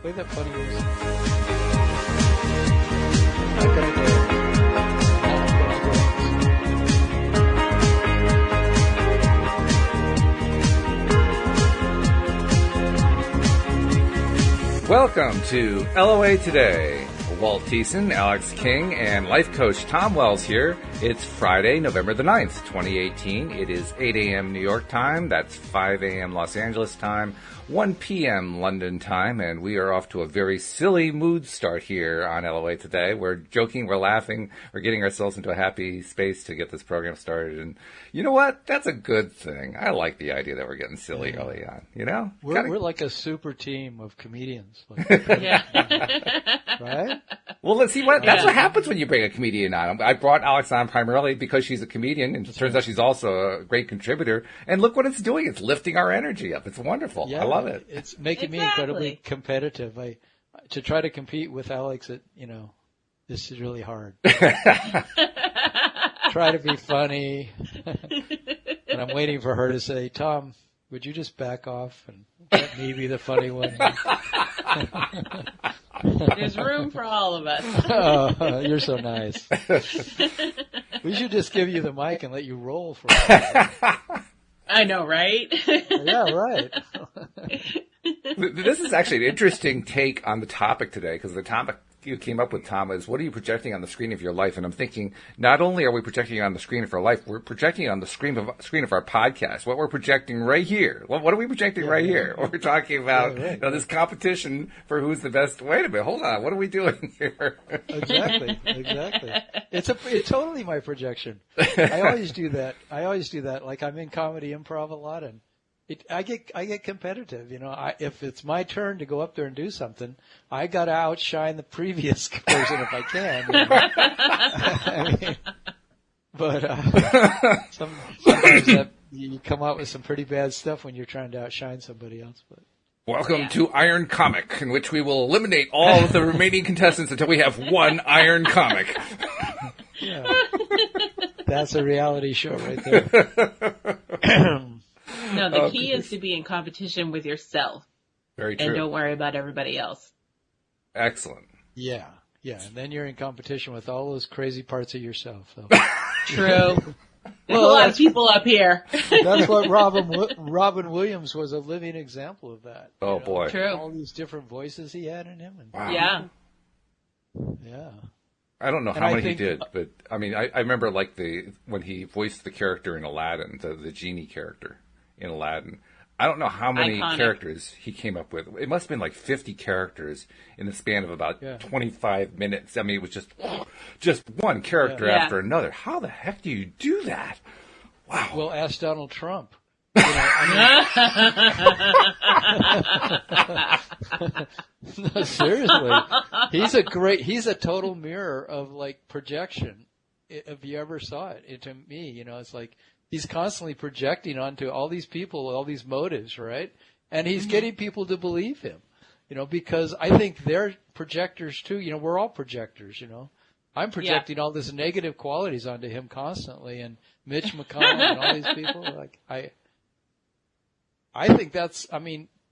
Play that funny music. I'm gonna go. Welcome to LOA Today. Walt Thiessen, Alex King, and life coach Tom Wells here. It's Friday, November the 9th, 2018. It is 8 a.m. New York time. That's 5 a.m. Los Angeles time, 1 p.m. London time, and we are off to a very silly mood start here on LOA Today. We're joking, we're laughing, we're getting ourselves into a happy space to get this program started. And you know what? That's a good thing. I like the idea that we're getting silly early on, you know? We're like a super team of comedians. Yeah. Right? Well, let's see what that's what happens when you bring a comedian on. I brought Alex on primarily because she's a comedian, and it turns out she's also a great contributor. And look what it's doing. It's lifting our energy up. It's wonderful. Yeah, I love it. It's making me incredibly competitive. To try to compete with Alex, this is really hard. Try to be funny. And I'm waiting for her to say, Tom, would you just back off and let me be the funny one? There's room for all of us. Oh, you're so nice. We should just give you the mic and let you roll for a while. I know, right? Yeah, right. This is actually an interesting take on the topic today, because the topic you came up with, Tom, is what are you projecting on the screen of your life? And I'm thinking, not only are we projecting it on the screen of our life, we're projecting it on the screen of our podcast. What we're projecting right here. What are we projecting right here? We're talking about this competition for who's the best. Wait a minute, hold on. What are we doing here? Exactly. It's totally my projection. I always do that. Like, I'm in comedy improv a lot, and I get competitive. If it's my turn to go up there and do something, I got to outshine the previous person if I can. Sometimes you come out with some pretty bad stuff when you're trying to outshine somebody else. But welcome to Iron Comic, in which we will eliminate all of the remaining contestants until we have one Iron Comic. Yeah, that's a reality show right there. No, the key is to be in competition with yourself. Very true. And don't worry about everybody else. Excellent. Yeah. And then you're in competition with all those crazy parts of yourself. So. True. There's a lot of people up here. That's what Robin Williams was a living example of that. Oh, boy. True. All these different voices he had in him. Wow. Yeah. I don't know how many he did, but I mean, I remember when he voiced the character in Aladdin, the genie character in Aladdin. I don't know how many characters he came up with. It must have been like 50 characters in the span of about 25 minutes. I mean, it was just one character after another. How the heck do you do that? Wow. Well, ask Donald Trump. No, seriously. He's a total mirror of like projection. If you ever saw it, to me, it's like he's constantly projecting onto all these people, all these motives, right? And he's getting people to believe him, because I think they're projectors too. We're all projectors, I'm projecting all this negative qualities onto him constantly, and Mitch McConnell and all these people. Like I think that's,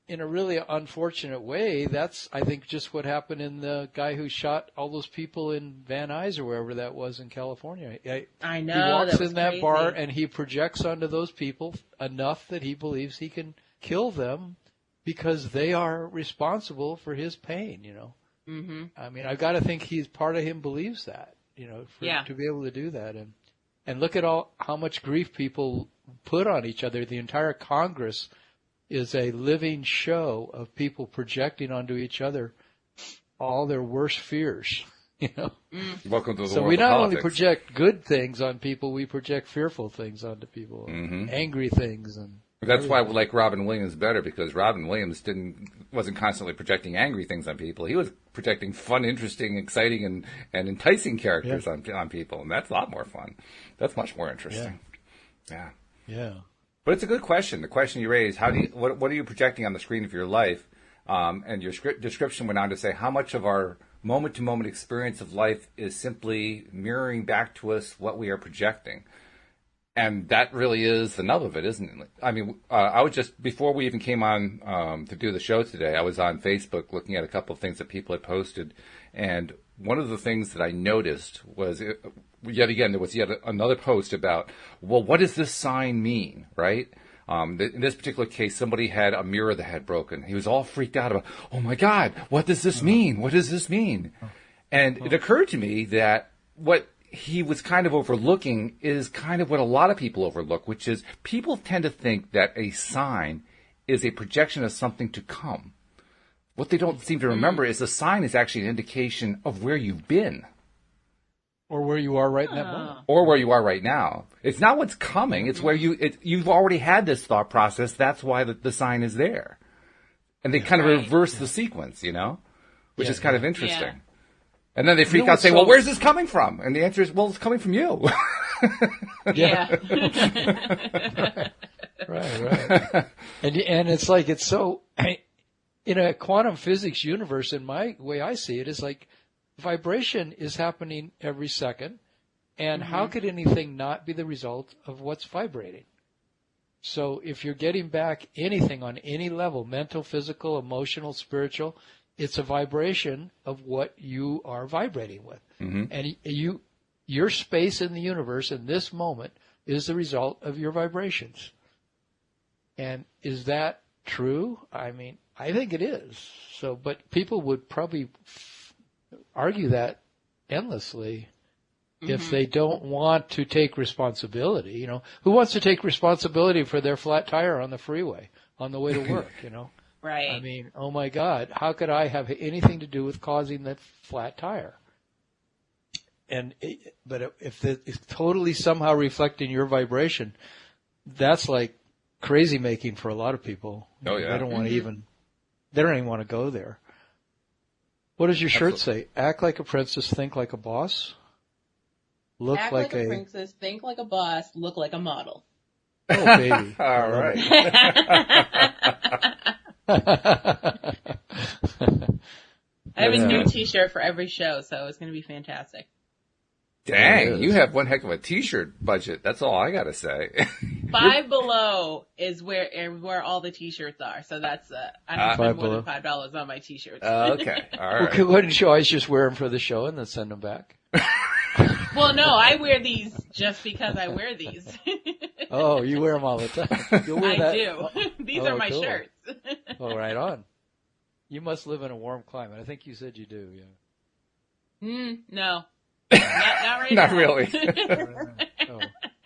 in a really unfortunate way, that's, I think, just what happened in the guy who shot all those people in Van Nuys or wherever that was in California. I know. He walks in that crazy. bar and he projects onto those people enough that he believes he can kill them because they are responsible for his pain, Mm-hmm. I've got to think part of him believes that, to be able to do that. And look at how much grief people put on each other. The entire Congress is a living show of people projecting onto each other all their worst fears. Welcome to the so world we of not politics. only project good things on people, we project fearful things onto people, angry things, and that's why we like Robin Williams better, because Robin Williams wasn't constantly projecting angry things on people. He was projecting fun, interesting, exciting, and enticing characters on people, and that's a lot more fun. That's much more interesting. Yeah. But it's a good question. The question you raised: what are you projecting on the screen of your life? And your description went on to say how much of our moment-to-moment experience of life is simply mirroring back to us what we are projecting. And that really is the nub of it, isn't it? I mean, I was just, before we even came on to do the show today, I was on Facebook looking at a couple of things that people had posted. And one of the things that I noticed was, yet again, there was yet another post about, well, what does this sign mean, right? In this particular case, somebody had a mirror that had broken. He was all freaked out about, oh my God, what does this mean? What does this mean? And it occurred to me that what he was kind of overlooking is kind of what a lot of people overlook, which is people tend to think that a sign is a projection of something to come. What they don't seem to remember is a sign is actually an indication of where you've been. Or where you are right in that moment. Or where you are right now. It's not what's coming. It's where you've already had this thought process. That's why the sign is there. And they kind of reverse the sequence, which is kind of interesting. Yeah. And then they freak out, say, well, where's this coming from? And the answer is, well, it's coming from you. Yeah. Right. And it's like, it's so, in a quantum physics universe, in my way I see it, is like vibration is happening every second. And how could anything not be the result of what's vibrating? So if you're getting back anything on any level, mental, physical, emotional, spiritual, it's a vibration of what you are vibrating with. And your space in the universe in this moment is the result of your vibrations. And is that true? I mean, I think it is. So, but people would probably argue that endlessly if they don't want to take responsibility. Who wants to take responsibility for their flat tire on the freeway on the way to work, Right. I mean, oh my God, how could I have anything to do with causing that flat tire? But if it's totally somehow reflecting your vibration, that's like crazy making for a lot of people. Oh yeah. They don't want to they don't even want to go there. What does your shirt say? Act like a princess, think like a boss. Act like a princess, think like a boss, look like a model. Oh baby. All right. I have a new T-shirt for every show, so it's going to be fantastic. Dang, you have one heck of a T-shirt budget. That's all I got to say. Five Below is where all the T-shirts are, so that's I don't spend more than $5 on my T-shirts. Okay, all right. Well, wouldn't you always just wear them for the show and then send them back? Well, no, I wear these just because I wear these. Oh, you wear them all the time. You'll wear I do. These are my shirts. Oh, right on. You must live in a warm climate. I think you said you do, yeah. No. Not right Not now. really. Oh.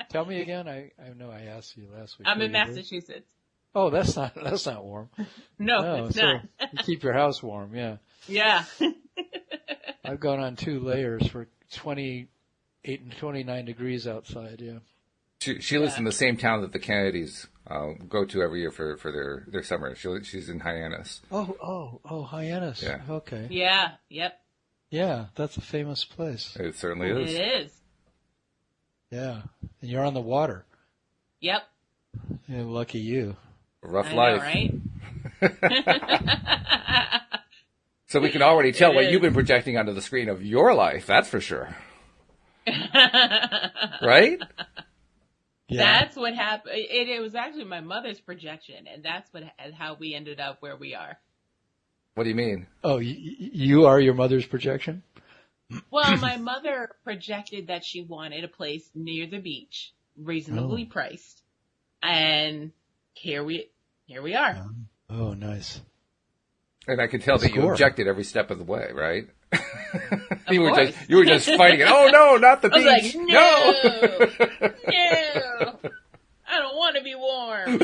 Tell me again. I know I asked you last week. I'm in Massachusetts. Oh, that's not warm. No, it's not. You keep your house warm, yeah. Yeah. I've gone on 2 layers for 28 and 29 degrees outside, yeah. She lives in the same town that the Kennedys go to every year for their summer. She's in Hyannis. Oh, Hyannis. Yeah. Okay. Yeah. Yep. Yeah, that's a famous place. It certainly is. It is. Yeah, and you're on the water. Yep. Yeah, lucky you. Rough I life. know, right? So we can already tell what you've been projecting onto the screen of your life. That's for sure. Right? Yeah. That's what happened. It was actually my mother's projection, and that's how we ended up where we are. What do you mean? Oh, you are your mother's projection? Well, my mother projected that she wanted a place near the beach, reasonably priced, and here we are. Oh, nice. And I can tell that you objected every step of the way, right? You were just fighting it. Oh no, not the beach! I was like, no, I don't want to be warm.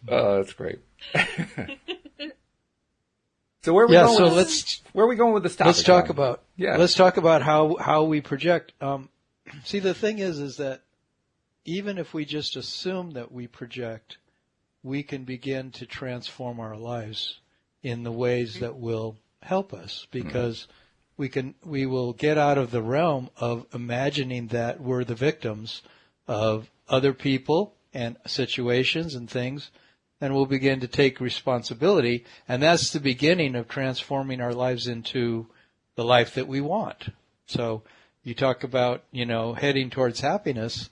Oh, that's great. So where are we going? Where are we going with this topic? Let's talk about how we project. See, the thing is that even if we just assume that we project, we can begin to transform our lives in the ways that will help us, because we will get out of the realm of imagining that we're the victims of other people and situations and things, and we'll begin to take responsibility, and that's the beginning of transforming our lives into the life that we want. So you talk about, heading towards happiness.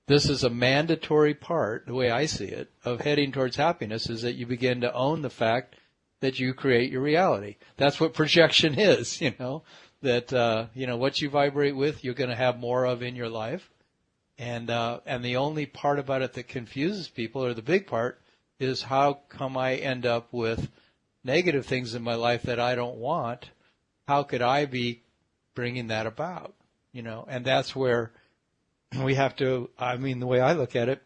This is a mandatory part, the way I see it, of heading towards happiness is that you begin to own the fact that you create your reality. That's what projection is, that, what you vibrate with, you're going to have more of in your life. And the only part about it that confuses people, or the big part, is how come I end up with negative things in my life that I don't want? How could I be bringing that about? And that's where we have to, the way I look at it,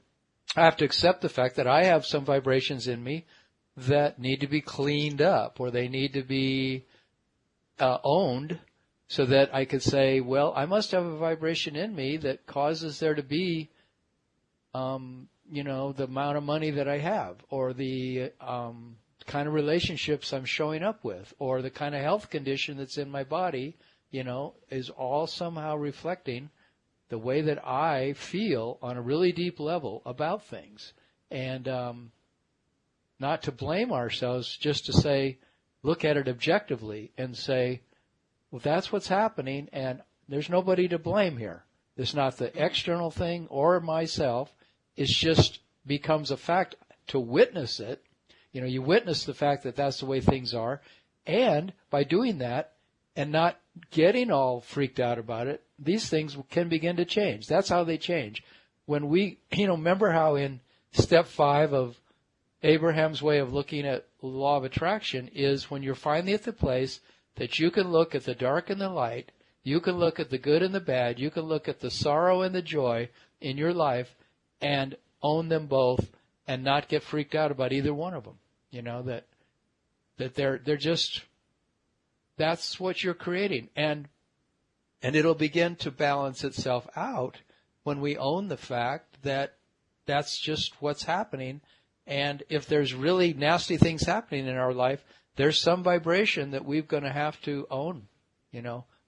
I have to accept the fact that I have some vibrations in me that need to be cleaned up, or they need to be owned, so that I could say, well, I must have a vibration in me that causes there to be, the amount of money that I have, or the kind of relationships I'm showing up with, or the kind of health condition that's in my body, is all somehow reflecting the way that I feel on a really deep level about things. And not to blame ourselves, just to say, look at it objectively and say, well, that's what's happening, and there's nobody to blame here. It's not the external thing or myself. It just becomes a fact to witness it. You witness the fact that that's the way things are, and by doing that and not getting all freaked out about it, these things can begin to change. That's how they change. When we, remember how in step 5 of Abraham's way of looking at the law of attraction is when you're finally at the place that you can look at the dark and the light, you can look at the good and the bad, you can look at the sorrow and the joy in your life and own them both and not get freaked out about either one of them. That they're just, that's what you're creating. And it'll begin to balance itself out when we own the fact that that's just what's happening. And if there's really nasty things happening in our life, there's some vibration that we're going to have to own,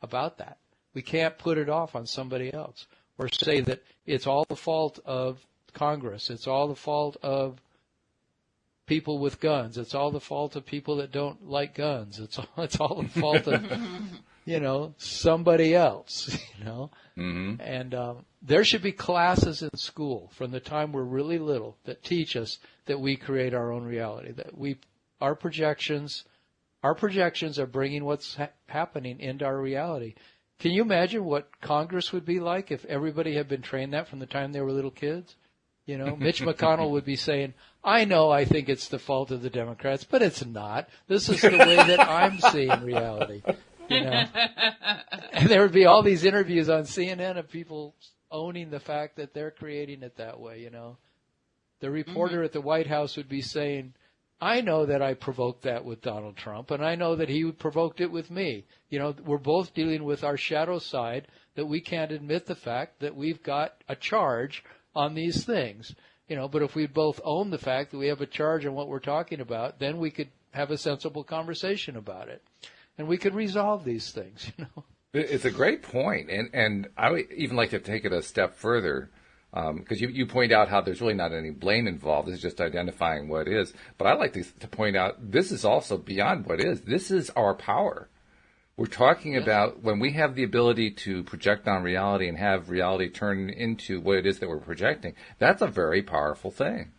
about that. We can't put it off on somebody else or say that it's all the fault of Congress. It's all the fault of people with guns. It's all the fault of people that don't like guns. It's all the fault of, somebody else, Mm-hmm. And there should be classes in school from the time we're really little that teach us that we create our own reality, that our projections are bringing what's happening into our reality. Can you imagine what Congress would be like if everybody had been trained that from the time they were little kids? Mitch McConnell would be saying, I think it's the fault of the Democrats, but it's not. This is the way that I'm seeing reality. And there would be all these interviews on CNN of people owning the fact that they're creating it that way, The reporter at the White House would be saying, I know that I provoked that with Donald Trump, and I know that he provoked it with me. We're both dealing with our shadow side, that we can't admit the fact that we've got a charge on these things. But if we both own the fact that we have a charge on what we're talking about, then we could have a sensible conversation about it. And we could resolve these things, It's a great point. And I would even like to take it a step further, because you point out how there's really not any blame involved. It's just identifying what is. But I like to point out this is also beyond what is. This is our power. We're talking about when we have the ability to project on reality and have reality turn into what it is that we're projecting. That's a very powerful thing.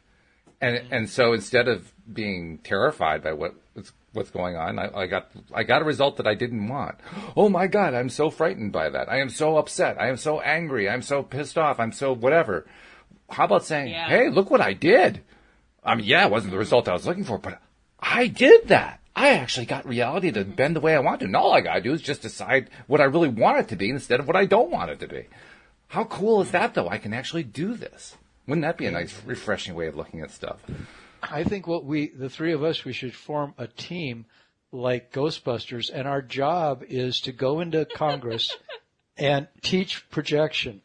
And so instead of being terrified by what's going on, I got a result that I didn't want. Oh my God, I'm so frightened by that. I am so upset. I am so angry. I'm so pissed off. I'm so whatever. How about saying, hey, look what I did. It wasn't the result I was looking for, but I did that. I actually got reality to bend the way I want to. And all I got to do is just decide what I really want it to be instead of what I don't want it to be. How cool is that, though? I can actually do this. Wouldn't that be a nice, refreshing way of looking at stuff? I think the three of us, we should form a team like Ghostbusters, and our job is to go into Congress and teach projection,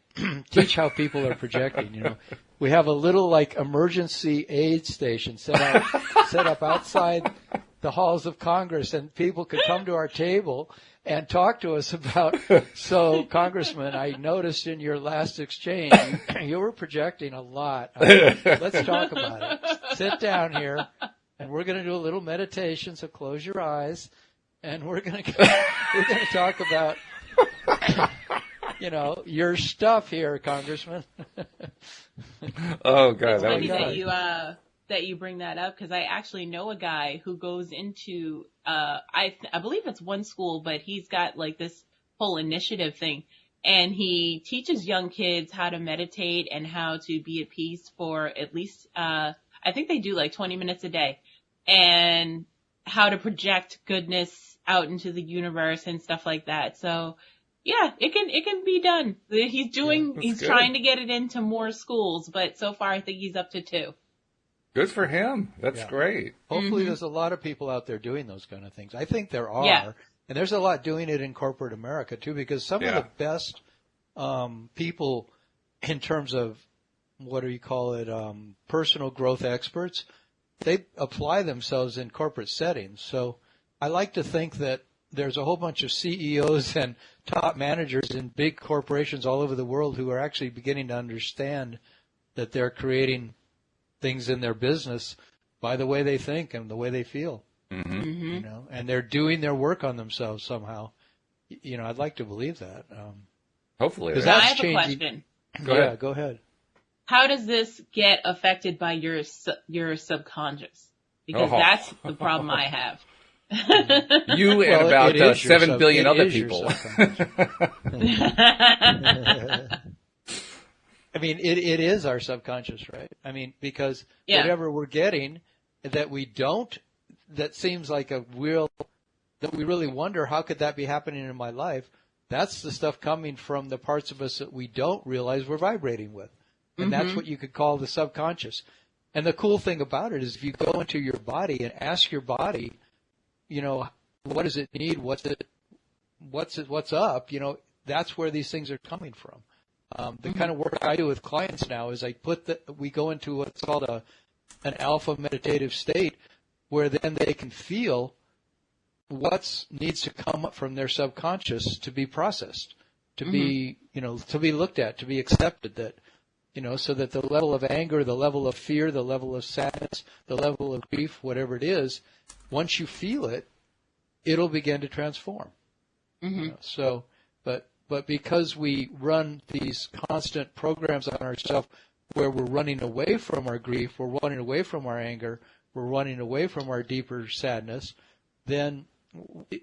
teach how people are projecting, We have a little emergency aid station set up outside the halls of Congress, and people could come to our table and talk to us about, so Congressman, I noticed in your last exchange, you were projecting a lot. Let's talk about it. Sit down here, and we're going to do a little meditation, so close your eyes, and we're going to talk about, your stuff here, Congressman. Oh, God. It's That funny was that you bring that up, because I actually know a guy who goes into I believe it's one school, but he's got like this whole initiative thing, and he teaches young kids how to meditate and how to be at peace for at least I think they do like 20 minutes a day, and how to project goodness out into the universe and stuff like that. So yeah, it can be done. He's good. trying to get it into more schools, but so far I think he's up to 2. Good for him. That's great. Hopefully there's a lot of people out there doing those kind of things. I think there are. Yeah. And there's a lot doing it in corporate America too, because some of the best people in terms of, what do you call it, personal growth experts, they apply themselves in corporate settings. So I like to think that there's a whole bunch of CEOs and top managers in big corporations all over the world who are actually beginning to understand that they're creating things in their business by the way they think and the way they feel. Mm-hmm. And they're doing their work on themselves somehow. I'd like to believe that. Hopefully. I have a question. Go ahead. How does this get affected by your subconscious? Because that's the problem I have. You and about 7 billion other people. I mean, it is our subconscious, right? I mean, because whatever we're getting that we don't, that seems like that we really wonder, how could that be happening in my life? That's the stuff coming from the parts of us that we don't realize we're vibrating with. And that's what you could call the subconscious. And the cool thing about it is, if you go into your body and ask your body, what does it need? What's up? That's where these things are coming from. The kind of work I do with clients now is we go into what's called an alpha meditative state, where then they can feel what needs to come up from their subconscious to be processed, to be looked at, to be accepted, that, so that the level of anger, the level of fear, the level of sadness, the level of grief, whatever it is, once you feel it, it'll begin to transform. But because we run these constant programs on ourselves where we're running away from our grief, we're running away from our anger, we're running away from our deeper sadness, then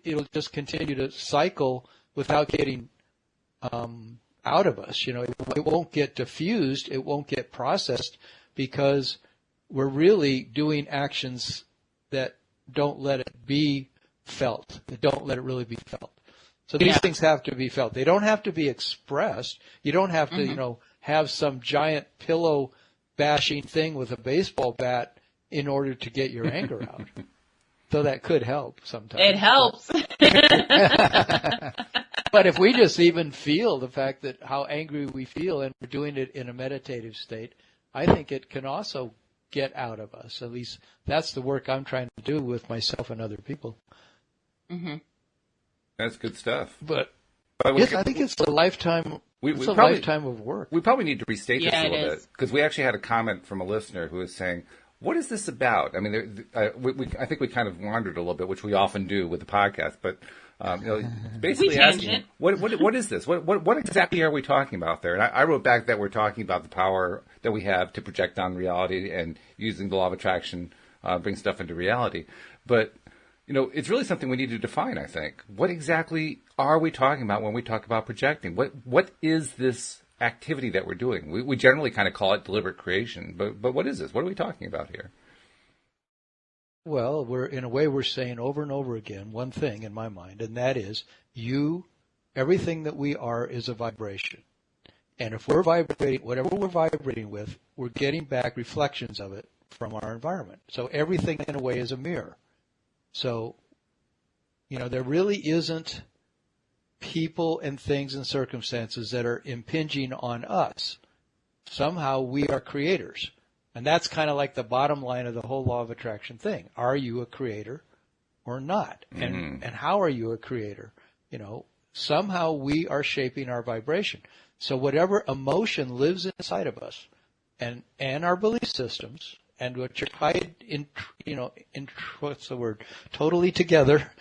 it'll just continue to cycle without getting out of us. It won't get diffused, it won't get processed, because we're really doing actions that don't let it be felt, that don't let it really be felt. So these things have to be felt. They don't have to be expressed. You don't have to, have some giant pillow bashing thing with a baseball bat in order to get your anger out. Though that could help sometimes. It helps. But if we just even feel the fact that how angry we feel, and we're doing it in a meditative state, I think it can also get out of us. At least that's the work I'm trying to do with myself and other people. That's good stuff. But yes, I think it's a lifetime. Lifetime of work. We probably need to restate this a little bit, because we actually had a comment from a listener who was saying, "What is this about?" I mean, I think we kind of wandered a little bit, which we often do with the podcast. But basically asking, "What is this? What exactly are we talking about there?" And I wrote back that we're talking about the power that we have to project on reality and using the law of attraction, bring stuff into reality. But it's really something we need to define, I think. What exactly are we talking about when we talk about projecting? What is this activity that we're doing? We generally kind of call it deliberate creation, but what is this? What are we talking about here? Well, we're saying over and over again one thing in my mind, and that is everything that we are is a vibration. And if we're vibrating, whatever we're vibrating with, we're getting back reflections of it from our environment. So everything in a way is a mirror. So, there really isn't people and things and circumstances that are impinging on us. Somehow we are creators. And that's kind of like the bottom line of the whole law of attraction thing. Are you a creator or not? And how are you a creator? Somehow we are shaping our vibration. So whatever emotion lives inside of us and our belief systems, and which are tied what's the word? Totally together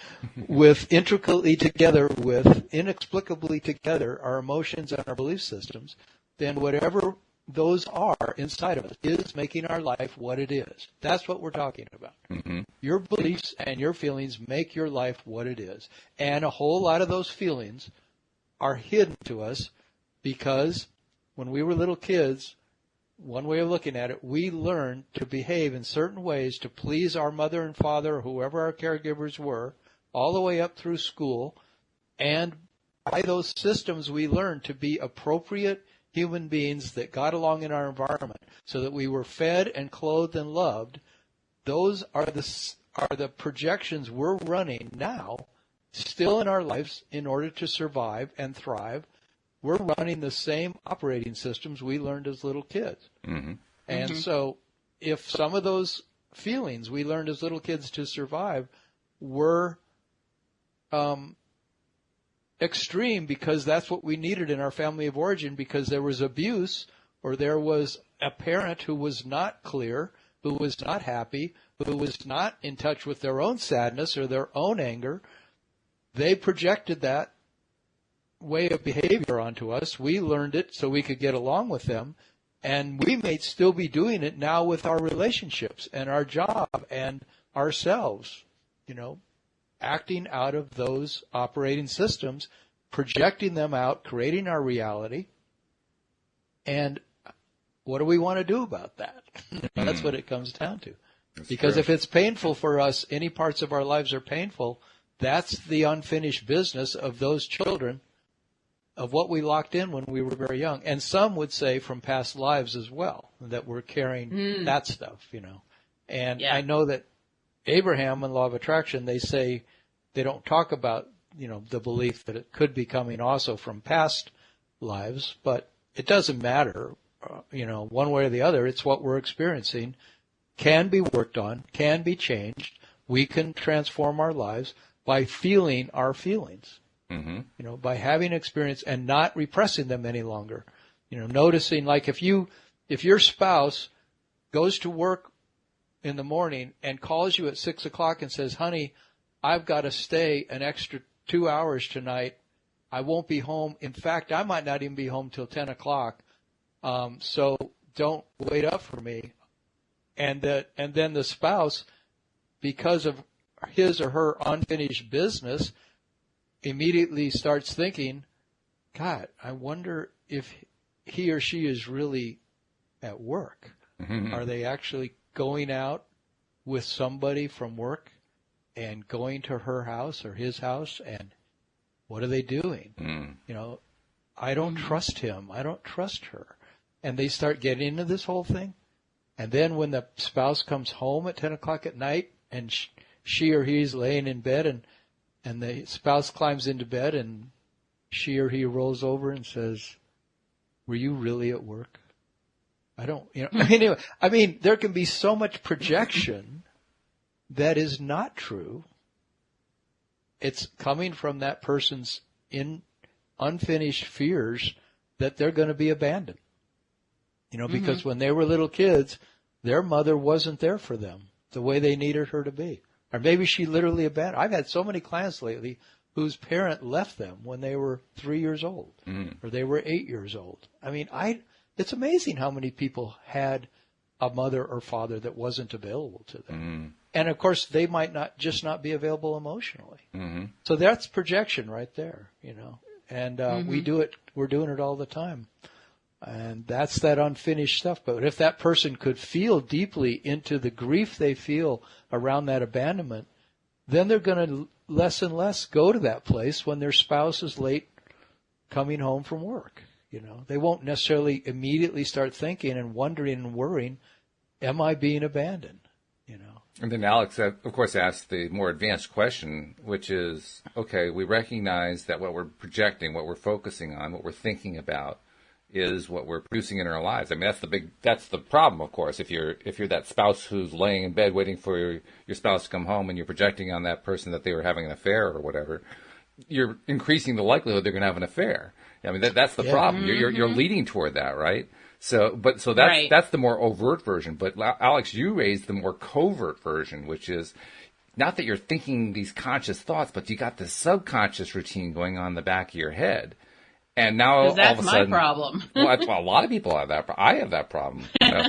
with, intricately together with, inexplicably together, our emotions and our belief systems, then whatever those are inside of us is making our life what it is. That's what we're talking about. Mm-hmm. Your beliefs and your feelings make your life what it is. And a whole lot of those feelings are hidden to us because when we were little kids, one way of looking at it, we learned to behave in certain ways to please our mother and father or whoever our caregivers were, all the way up through school. And by those systems, we learned to be appropriate human beings that got along in our environment so that we were fed and clothed and loved. Those are the projections we're running now, still in our lives, in order to survive and thrive. We're running the same operating systems we learned as little kids. Mm-hmm. And so if some of those feelings we learned as little kids to survive were extreme because that's what we needed in our family of origin, because there was abuse or there was a parent who was not clear, who was not happy, who was not in touch with their own sadness or their own anger, they projected that way of behavior onto us. We learned it so we could get along with them, and we may still be doing it now with our relationships and our job and ourselves, acting out of those operating systems, projecting them out, creating our reality. And what do we want to do about that? That's what it comes down to. Because if it's painful for us, any parts of our lives are painful, that's the unfinished business of those children, of what we locked in when we were very young. And some would say from past lives as well, that we're carrying that stuff, And I know that Abraham and Law of Attraction, they say they don't talk about, the belief that it could be coming also from past lives, but it doesn't matter, one way or the other. It's what we're experiencing, can be worked on, can be changed. We can transform our lives by feeling our feelings, by having experience and not repressing them any longer. Noticing, like if your spouse goes to work in the morning and calls you at 6 o'clock and says, honey, I've got to stay an extra 2 hours tonight. I won't be home. In fact, I might not even be home till 10 o'clock. So don't wait up for me. And then the spouse, because of his or her unfinished business, immediately starts thinking, God, I wonder if he or she is really at work. Are they actually going out with somebody from work and going to her house or his house, and what are they doing? I don't trust him. I don't trust her. And they start getting into this whole thing. And then when the spouse comes home at 10 o'clock at night and she or he's laying in bed and the spouse climbs into bed and she or he rolls over and says, were you really at work? I don't, anyway, there can be so much projection that is not true. It's coming from that person's unfinished fears that they're going to be abandoned. Because when they were little kids, their mother wasn't there for them the way they needed her to be. Or maybe she literally abandoned. I've had so many clients lately whose parent left them when they were 3 years old or they were 8 years old. It's amazing how many people had a mother or father that wasn't available to them. And of course, they might not be available emotionally. So that's projection right there, and we do it. We're doing it all the time. And that's that unfinished stuff. But if that person could feel deeply into the grief they feel around that abandonment, then they're going to less and less go to that place when their spouse is late coming home from work. They won't necessarily immediately start thinking and wondering and worrying, am I being abandoned? And then Alex, of course, asked the more advanced question, which is, okay, we recognize that what we're projecting, what we're focusing on, what we're thinking about is what we're producing in our lives. That's the problem, of course. If you're that spouse who's laying in bed waiting for your spouse to come home and you're projecting on that person that they were having an affair or whatever, you're increasing the likelihood they're going to have an affair. That's the problem. You're leading toward that, right? So that's the more overt version. But Alex, you raised the more covert version, which is not that you're thinking these conscious thoughts, but you got this subconscious routine going on in the back of your head. And now all of a sudden, my problem. well, a lot of people have that. I have that problem. You know?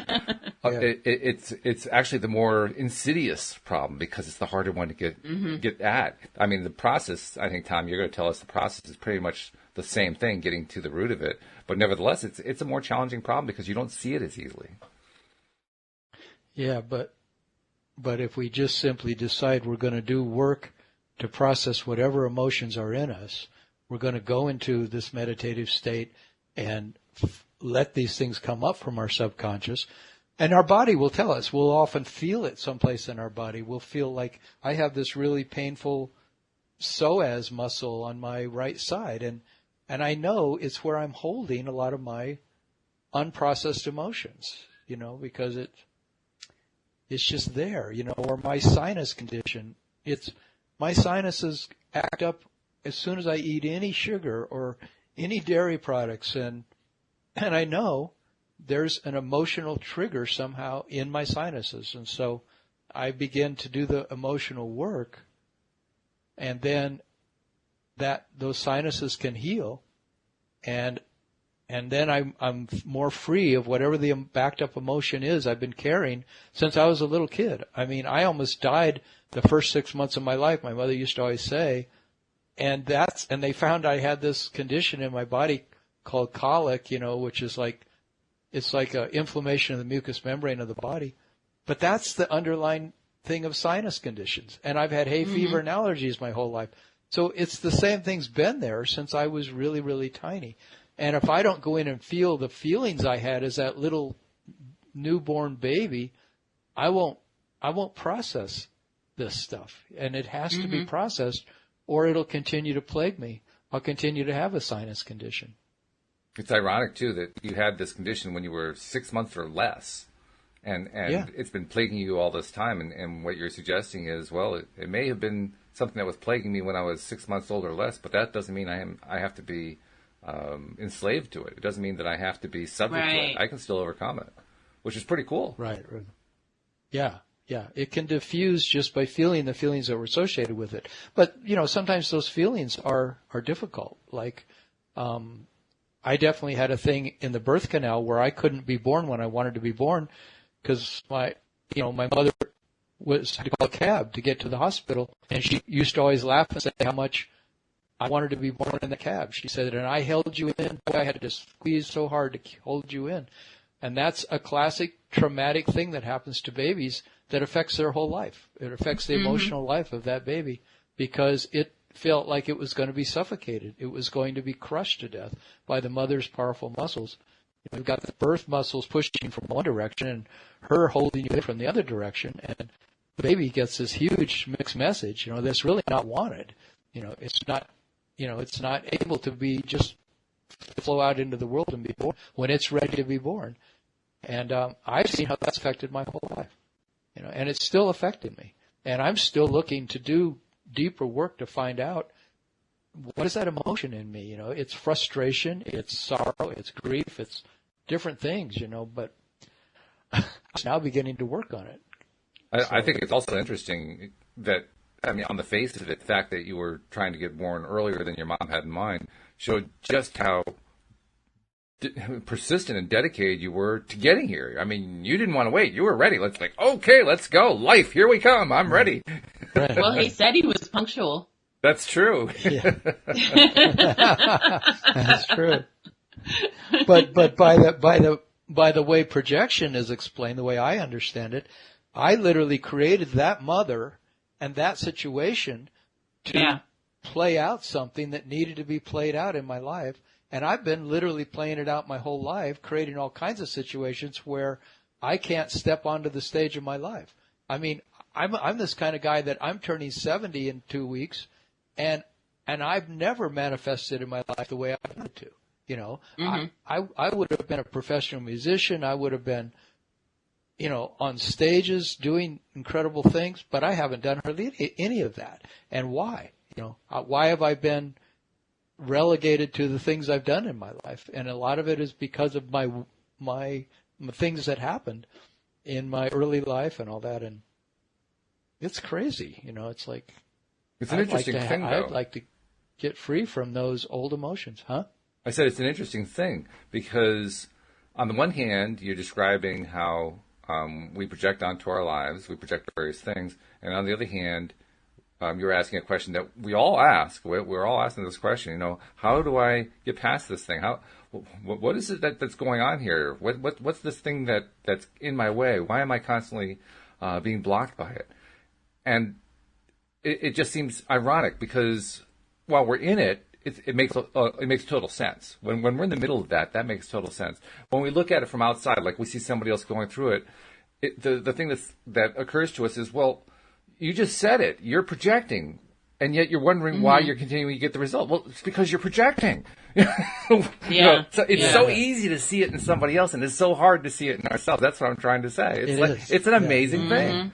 It's actually the more insidious problem because it's the harder one to get at. I mean, the process. I think, Tom, you're going to tell us the process is pretty much the same thing, getting to the root of it. But nevertheless, it's a more challenging problem because you don't see it as easily. Yeah, but if we just simply decide we're going to do work to process whatever emotions are in us, we're going to go into this meditative state and let these things come up from our subconscious. And our body will tell us. We'll often feel it someplace in our body. We'll feel like I have this really painful psoas muscle on my right side. And I know it's where I'm holding a lot of my unprocessed emotions, you know, because it's just there, you know, or my sinus condition. My sinuses act up as soon as I eat any sugar or any dairy products, and I know there's an emotional trigger somehow in my sinuses, and so I begin to do the emotional work, and then those sinuses can heal, and then I'm more free of whatever the backed up emotion is I've been carrying since I was a little kid. I mean, I almost died the first 6 months of my life. My mother used to always say, and they found I had this condition in my body called colic, you know, which is it's like a inflammation of the mucous membrane of the body. But that's the underlying thing of sinus conditions. And I've had hay fever and allergies my whole life. So it's the same thing's been there since I was really, really tiny. And if I don't go in and feel the feelings I had as that little newborn baby, I won't process this stuff. And it has to be processed, or it'll continue to plague me. I'll continue to have a sinus condition. It's ironic, too, that you had this condition when you were 6 months or less, and it's been plaguing you all this time. And what you're suggesting is, well, it may have been something that was plaguing me when I was 6 months old or less, but that doesn't mean I have to be enslaved to it. It doesn't mean that I have to be subject to it. I can still overcome it, which is pretty cool. Right. Yeah. Yeah, it can diffuse just by feeling the feelings that were associated with it. But, you know, sometimes those feelings are difficult. Like, I definitely had a thing in the birth canal where I couldn't be born when I wanted to be born because my mother had to call a cab to get to the hospital, and she used to always laugh and say how much I wanted to be born in the cab. She said, and I held you in. Boy, I had to just squeeze so hard to hold you in. And that's a classic traumatic thing that happens to babies that affects their whole life. It affects the emotional life of that baby because it felt like it was going to be suffocated. It was going to be crushed to death by the mother's powerful muscles. You've got the birth muscles pushing from one direction and her holding you in from the other direction. And the baby gets this huge mixed message, you know, that's really not wanted. You know, it's not able to be just flow out into the world and be born when it's ready to be born. And I've seen how that's affected my whole life. You know, and it's still affecting me. And I'm still looking to do deeper work to find out what is that emotion in me. You know, it's frustration, it's sorrow, it's grief, it's different things, you know, but I'm now beginning to work on it. I think it's also interesting that, I mean, on the face of it, the fact that you were trying to get born earlier than your mom had in mind showed just how persistent and dedicated you were to getting here. I mean, you didn't want to wait. You were ready. Okay, let's go. Life, here we come. I'm ready. Right. Well, he said he was punctual. That's true. Yeah. That's true. But by the way projection is explained, the way I understand it, I literally created that mother and that situation to play out something that needed to be played out in my life. And I've been literally playing it out my whole life, creating all kinds of situations where I can't step onto the stage of my life. I mean, I'm this kind of guy that I'm turning 70 in 2 weeks, and I've never manifested in my life the way I wanted to. You know, I would have been a professional musician. I would have been, you know, on stages doing incredible things, but I haven't done hardly any of that. And why? You know, why have I been relegated to the things I've done in my life? And a lot of it is because of my my things that happened in my early life and all that. And it's crazy. You know, it's like, it's an interesting thing, though. I'd like to get free from those old emotions, huh? I said it's an interesting thing because on the one hand, you're describing how we project onto our lives, we project various things, and on the other hand, you're asking a question that we all ask. We're all asking this question. You know, how do I get past this thing? What is it that's going on here? What's this thing that's in my way? Why am I constantly being blocked by it? And it just seems ironic because while we're in it, it makes total sense. When we're in the middle of that makes total sense. When we look at it from outside, like we see somebody else going through it, the thing that occurs to us is, well, you just said it. You're projecting, and yet you're wondering why you're continuing to get the result. Well, it's because you're projecting. You know, so it's so easy to see it in somebody else, and it's so hard to see it in ourselves. That's what I'm trying to say. It's an amazing thing.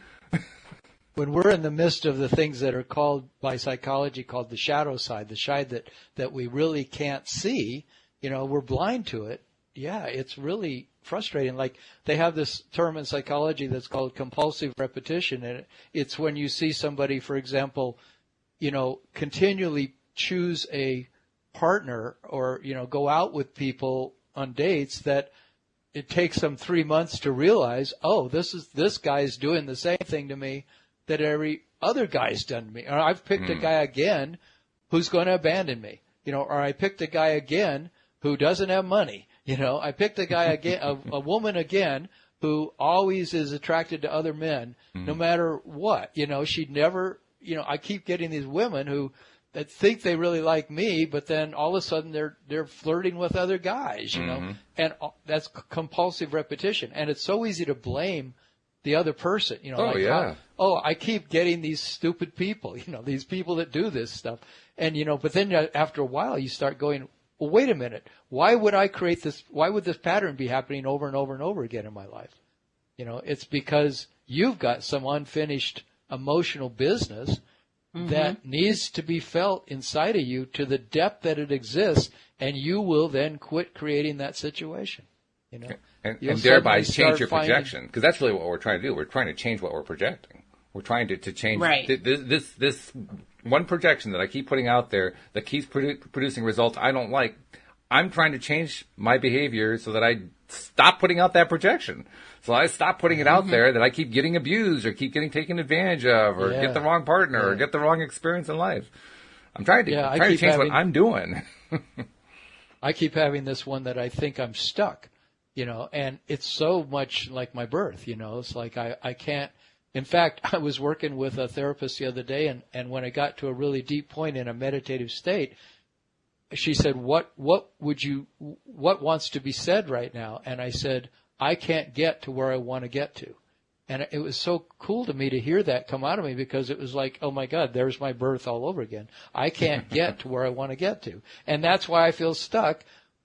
When we're in the midst of the things that are called by psychology called the shadow side, the side that we really can't see, you know, we're blind to it. Yeah, it's really frustrating. Like they have this term in psychology that's called compulsive repetition, and it's when you see somebody, for example, you know, continually choose a partner or, you know, go out with people on dates that it takes them 3 months to realize, oh, this guy's doing the same thing to me that every other guy's done to me. Or I've picked a guy again who's going to abandon me, you know, or I picked a guy again who doesn't have money. You know, I picked a guy again, a woman again who always is attracted to other men, no matter what. You know, she'd never, you know, I keep getting these women who that think they really like me, but then all of a sudden they're flirting with other guys, you know, and that's compulsive repetition. And it's so easy to blame the other person, you know, I keep getting these stupid people, you know, these people that do this stuff. And, you know, but then after a while you start going, well, wait a minute. Why would I create this? Why would this pattern be happening over and over and over again in my life? You know, it's because you've got some unfinished emotional business that needs to be felt inside of you to the depth that it exists, and you will then quit creating that situation. You know, and thereby change your projection, because that's really what we're trying to do. We're trying to change what we're projecting. We're trying to change this one projection that I keep putting out there that keeps producing results I don't like. I'm trying to change my behavior so that I stop putting out that projection. So I stop putting it out there that I keep getting abused or keep getting taken advantage of or get the wrong partner or get the wrong experience in life. I'm trying to change what I'm doing. I keep having this one that I think I'm stuck, you know, and it's so much like my birth, you know. It's like I can't. In fact, I was working with a therapist the other day, and when I got to a really deep point in a meditative state, she said, what wants to be said right now? And I said, I can't get to where I want to get to. And it was so cool to me to hear that come out of me, because it was like, oh my God, there's my birth all over again. I can't get to where I want to get to. And that's why I feel stuck.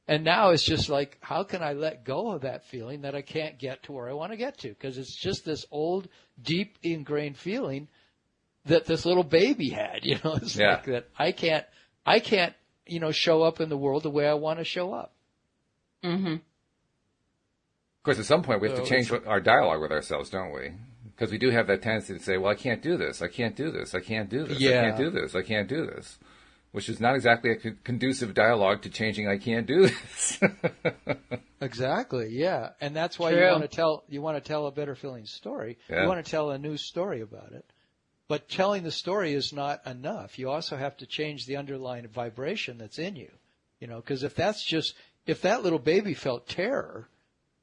And now it's just like, how can I let go of that feeling that I can't get to where I want to get to? Because it's just this old, deep ingrained feeling that this little baby had, you know, it's like that I can't, you know, show up in the world the way I want to show up. Of course, at some point we have to change our dialogue with ourselves, don't we? Because we do have that tendency to say, well, I can't do this. I can't do this. I can't do this. I can't do this. I can't do this. Which is not exactly a conducive dialogue to changing I can't do this. Exactly, yeah. And that's why you want to tell a better feeling story. You want to tell a new story about it. But telling the story is not enough. You also have to change the underlying vibration that's in you. You know, because if that little baby felt terror,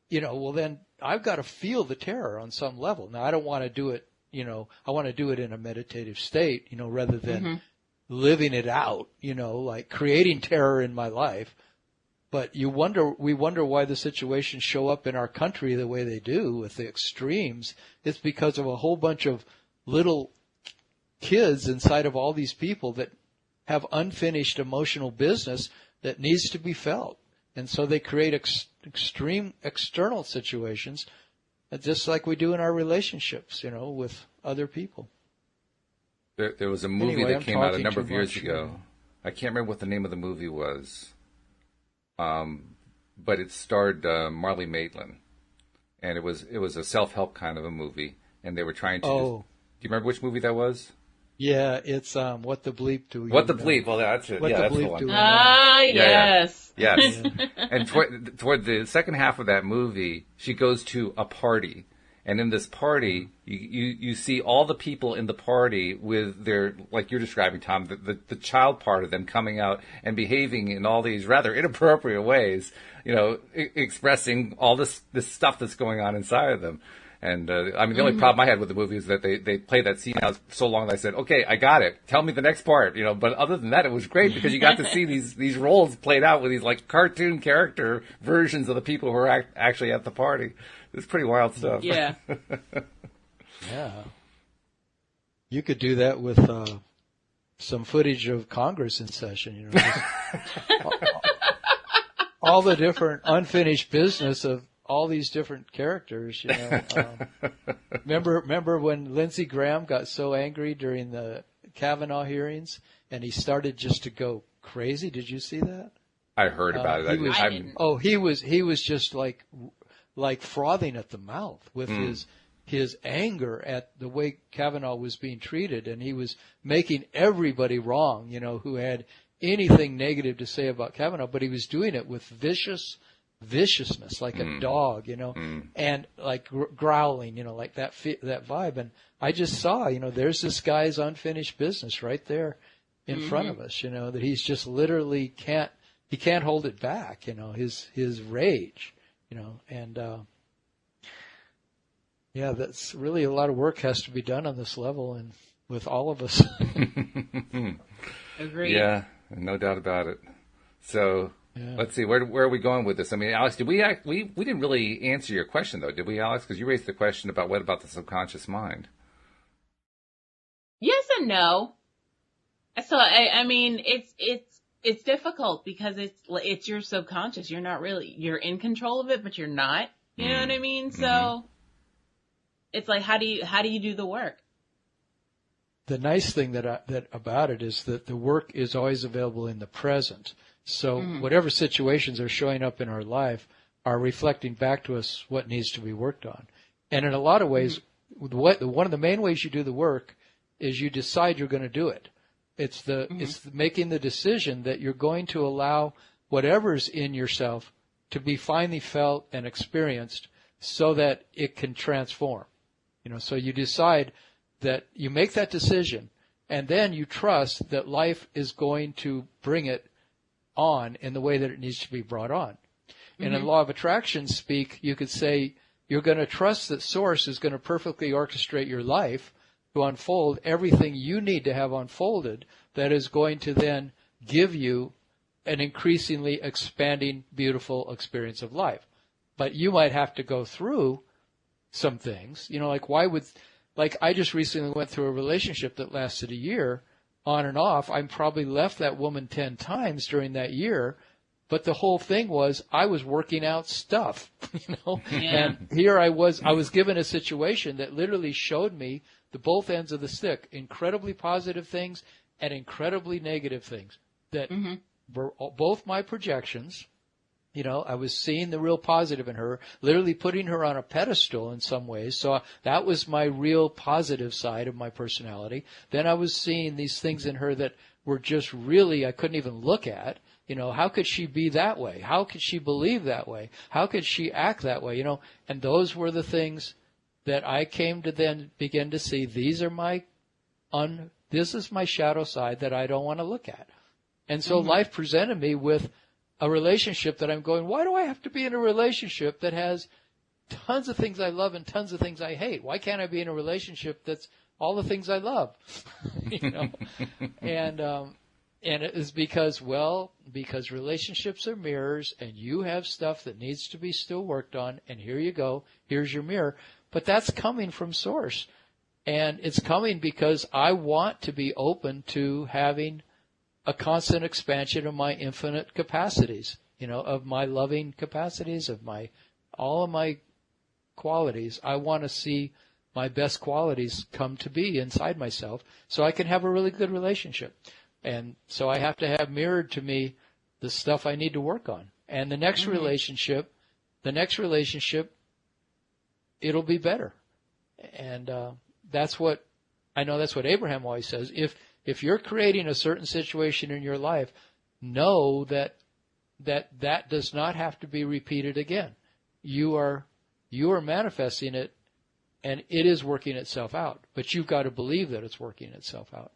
you know, well then I've got to feel the terror on some level. Now I don't want to do it, you know, I want to do it in a meditative state, you know, rather than living it out, you know, like creating terror in my life. But we wonder why the situations show up in our country the way they do with the extremes. It's because of a whole bunch of little kids inside of all these people that have unfinished emotional business that needs to be felt. And so they create extreme external situations, just like we do in our relationships, you know, with other people. There was a movie that came out a number of years ago. I can't remember what the name of the movie was. but it starred Marlee Matlin, and it was a self-help kind of a movie, and they were trying to. Oh, do you remember which movie that was? yeah, it's What the Bleep Do You What the Know? Bleep? Well, that's it. What Yeah, the that's the Bleep one. Do You Know? Ah, yes. Yes. And toward the second half of that movie, she goes to a party. And in this party, you see all the people in the party with their, like you're describing, Tom, the child part of them coming out and behaving in all these rather inappropriate ways, expressing all this stuff that's going on inside of them. And, the only problem I had with the movie is that they played that scene out so long that I said, okay, I got it. Tell me the next part, But other than that, it was great because you got to see these roles played out with these, like, cartoon character versions of the people who were actually at the party. It's pretty wild stuff. Yeah. Yeah. You could do that with some footage of Congress in session, all the different unfinished business of all these different characters, Remember when Lindsey Graham got so angry during the Kavanaugh hearings and he started just to go crazy? Did you see that? I heard about it. I didn't. Oh, he was just like frothing at the mouth with his anger at the way Kavanaugh was being treated, and he was making everybody wrong, who had anything negative to say about Kavanaugh, but he was doing it with viciousness, like a dog, and like growling, like that vibe. And I just saw, there's this guy's unfinished business right there in front of us, that he's just literally can't hold it back, his rage, and yeah, that's really a lot of work has to be done on this level and with all of us. Agreed. Yeah, no doubt about it. So let's see, where are we going with this? I mean, Alex, did we didn't really answer your question though, did we, Alex? Because you raised the question about what about the subconscious mind? Yes and no. So I mean, it's difficult because it's your subconscious. You're in control of it, but you're not. You know what I mean? So it's like, how do you do the work? The nice thing that about it is that the work is always available in the present. So whatever situations are showing up in our life are reflecting back to us what needs to be worked on. And in a lot of ways, one of the main ways you do the work is you decide you're going to do it. It's making the decision that you're going to allow whatever's in yourself to be finally felt and experienced so that it can transform. So you decide that you make that decision, and then you trust that life is going to bring it on in the way that it needs to be brought on. And in law of attraction speak, you could say you're going to trust that Source is going to perfectly orchestrate your life to unfold everything you need to have unfolded that is going to then give you an increasingly expanding, beautiful experience of life. But you might have to go through some things, like I just recently went through a relationship that lasted a year on and off. I probably left that woman 10 times during that year, but the whole thing was I was working out stuff, and here I was given a situation that literally showed me the both ends of the stick, incredibly positive things and incredibly negative things that were both my projections. I was seeing the real positive in her, literally putting her on a pedestal in some ways. So that was my real positive side of my personality. Then I was seeing these things in her that were just really, I couldn't even look at. How could she be that way? How could she believe that way? How could she act that way? And those were the things that I came to then begin to see. This is my shadow side that I don't want to look at. And so life presented me with a relationship that I'm going, why do I have to be in a relationship that has tons of things I love and tons of things I hate? Why can't I be in a relationship that's all the things I love? And it is because relationships are mirrors, and you have stuff that needs to be still worked on, and here you go, here's your mirror. But that's coming from Source. And it's coming because I want to be open to having a constant expansion of my infinite capacities, of my loving capacities, of all of my qualities. I want to see my best qualities come to be inside myself so I can have a really good relationship. And so I have to have mirrored to me the stuff I need to work on. And the next relationship, it'll be better. And that's what Abraham always says. If you're creating a certain situation in your life, know that does not have to be repeated again. You are manifesting it, and it is working itself out. But you've got to believe that it's working itself out.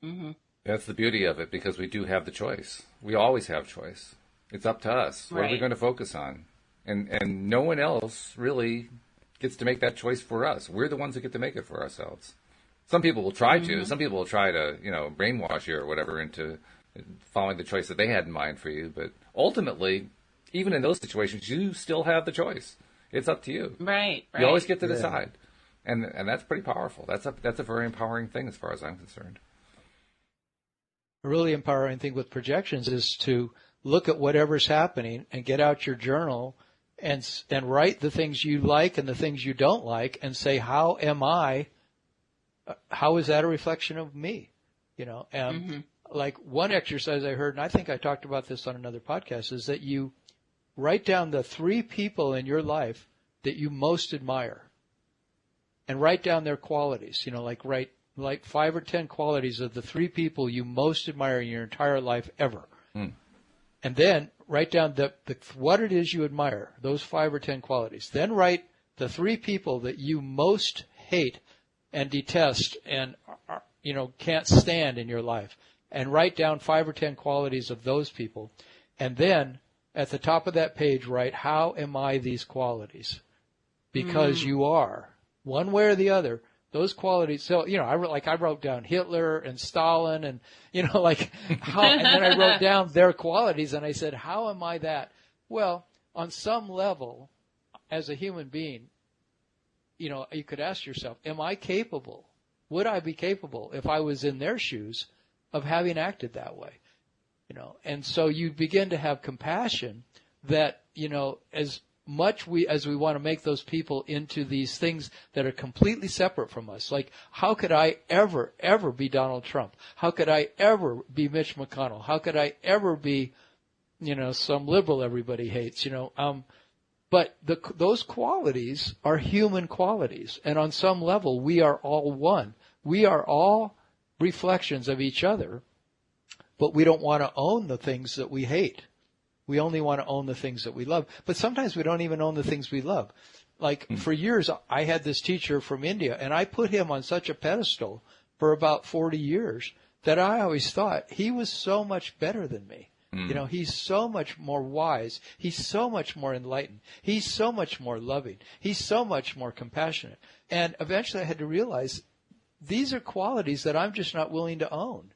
Mm-hmm. That's the beauty of it, because we do have the choice. We always have choice. It's up to us. What are we going to focus on? And no one else really gets to make that choice for us. We're the ones that get to make it for ourselves. Some people will try to. Some people will try to, brainwash you or whatever into following the choice that they had in mind for you. But ultimately, even in those situations, you still have the choice. It's up to you. Right. You always get to decide. And that's pretty powerful. That's a very empowering thing as far as I'm concerned. A really empowering thing with projections is to look at whatever's happening and get out your journal and write the things you like and the things you don't like and say, how is that a reflection of me? Like one exercise I heard, and I think I talked about this on another podcast, is that you write down the 3 people in your life that you most admire and write down their qualities, write 5 or 10 qualities of the 3 people you most admire in your entire life ever. And then write down what it is you admire, those 5 or 10 qualities. Then write the 3 people that you most hate and detest and, can't stand in your life. And write down 5 or 10 qualities of those people. And then at the top of that page, write, how am I these qualities? Because you are, one way or the other, those qualities. So, I wrote down Hitler and Stalin and, and then I wrote down their qualities and I said, how am I that? Well, on some level, as a human being, you could ask yourself, am I capable? Would I be capable if I was in their shoes of having acted that way? And so you begin to have compassion that, as much as we want to make those people into these things that are completely separate from us. Like, how could I ever be Donald Trump? How could I ever be Mitch McConnell? How could I ever be, some liberal everybody hates, but those qualities are human qualities. And on some level, we are all one. We are all reflections of each other, but we don't want to own the things that we hate. We only want to own the things that we love. But sometimes we don't even own the things we love. Like for years, I had this teacher from India, and I put him on such a pedestal for about 40 years that I always thought he was so much better than me. He's so much more wise. He's so much more enlightened. He's so much more loving. He's so much more compassionate. And eventually I had to realize these are qualities that I'm just not willing to own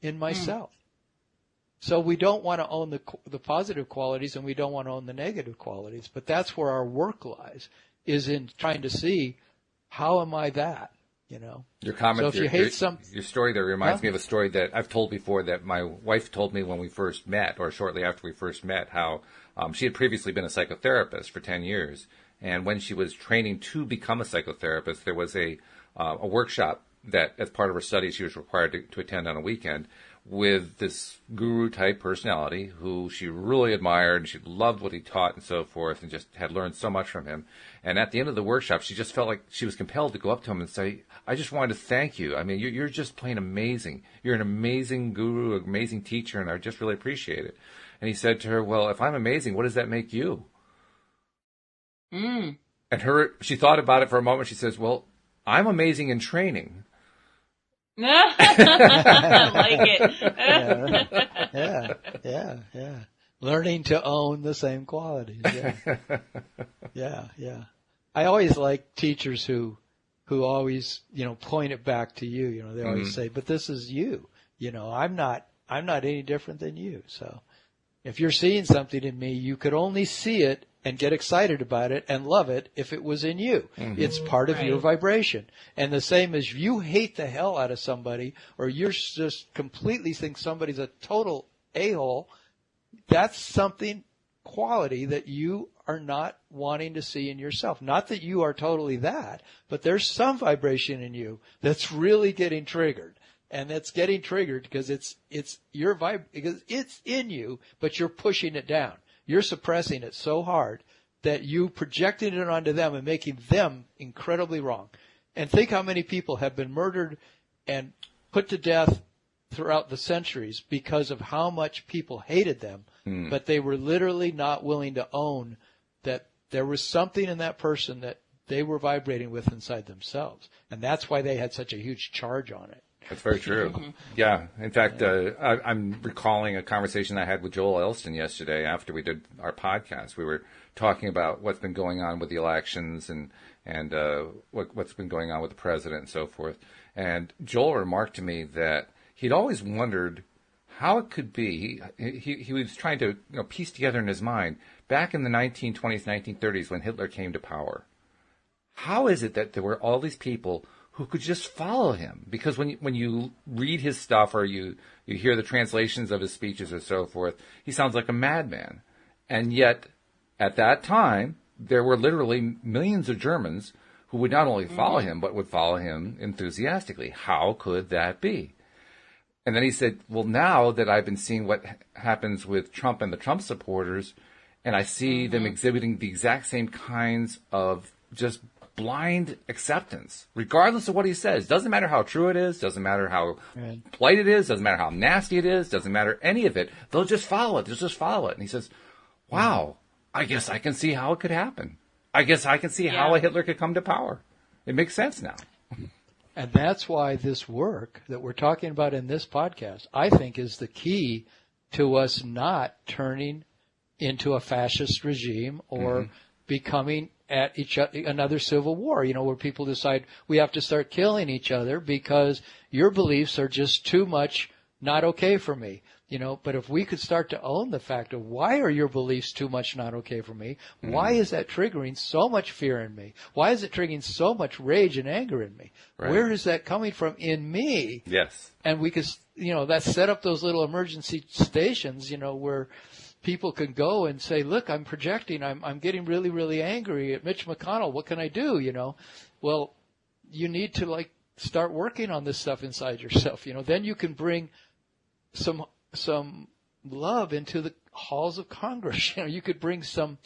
in myself. So we don't want to own the positive qualities and we don't want to own the negative qualities. But that's where our work lies, is in trying to see, how am I that? Your comment, so if you hate your story there reminds me of a story that I've told before that my wife told me when we first met, or shortly after we first met, how she had previously been a psychotherapist for 10 years. And when she was training to become a psychotherapist, there was a workshop that, as part of her studies, she was required to attend on a weekend with this guru-type personality who she really admired, and she loved what he taught and so forth, and just had learned so much from him. And at the end of the workshop, she just felt like she was compelled to go up to him and say, I just wanted to thank you. I mean, you're just plain amazing. You're an amazing guru, an amazing teacher, and I just really appreciate it. And he said to her, well, if I'm amazing, what does that make you? And she thought about it for a moment. She says, well, I'm amazing in training. I like it. Yeah. Learning to own the same qualities. Yeah. I always like teachers who always, point it back to you. They always say, but this is you. I'm not any different than you. So if you're seeing something in me, you could only see it and get excited about it and love it if it was in you. It's part of your vibration. And the same as you hate the hell out of somebody, or you're just completely think somebody's a total a-hole, that's something, quality that you are not wanting to see in yourself. Not that you are totally that, but there's some vibration in you that's really getting triggered. And it's getting triggered because it's your vibe, because it's in you, but you're pushing it down. you're suppressing it so hard that you projecting it onto them and making them incredibly wrong. And think how many people have been murdered and put to death throughout the centuries because of how much people hated them, but they were literally not willing to own that there was something in that person that they were vibrating with inside themselves. And that's why they had such a huge charge on it. That's very true. Yeah. In fact, I'm recalling a conversation I had with Joel Elston yesterday after we did our podcast. We were talking about what's been going on with the elections and what's been going on with the president and so forth. And Joel remarked to me that he'd always wondered how it could be. He was trying to piece together in his mind back in the 1920s, 1930s when Hitler came to power. How is it that there were all these people who could just follow him? Because when you read his stuff or you hear the translations of his speeches or so forth, he sounds like a madman. And yet, at that time, there were literally millions of Germans who would not only follow him, but would follow him enthusiastically. How could that be? And then he said, well, now that I've been seeing what happens with Trump and the Trump supporters, and I see them exhibiting the exact same kinds of just blind acceptance, regardless of what he says. Doesn't matter how true it is, doesn't matter how polite it is, doesn't matter how nasty it is, doesn't matter any of it. They'll just follow it. They'll just follow it. And he says, wow, I guess I can see how it could happen. I guess I can see how a Hitler could come to power. It makes sense now. And that's why this work that we're talking about in this podcast, I think, is the key to us not turning into a fascist regime or becoming at another civil war, where people decide we have to start killing each other because your beliefs are just too much not okay for me. But if we could start to own the fact of why are your beliefs too much not okay for me? Why is that triggering so much fear in me? Why is it triggering so much rage and anger in me? Right. Where is that coming from in me? Yes. And we could, that set up those little emergency stations, where people can go and say, look, I'm projecting. I'm getting really, really angry at Mitch McConnell. What can I do? Well, you need to start working on this stuff inside yourself. Then you can bring some love into the halls of Congress. You could bring some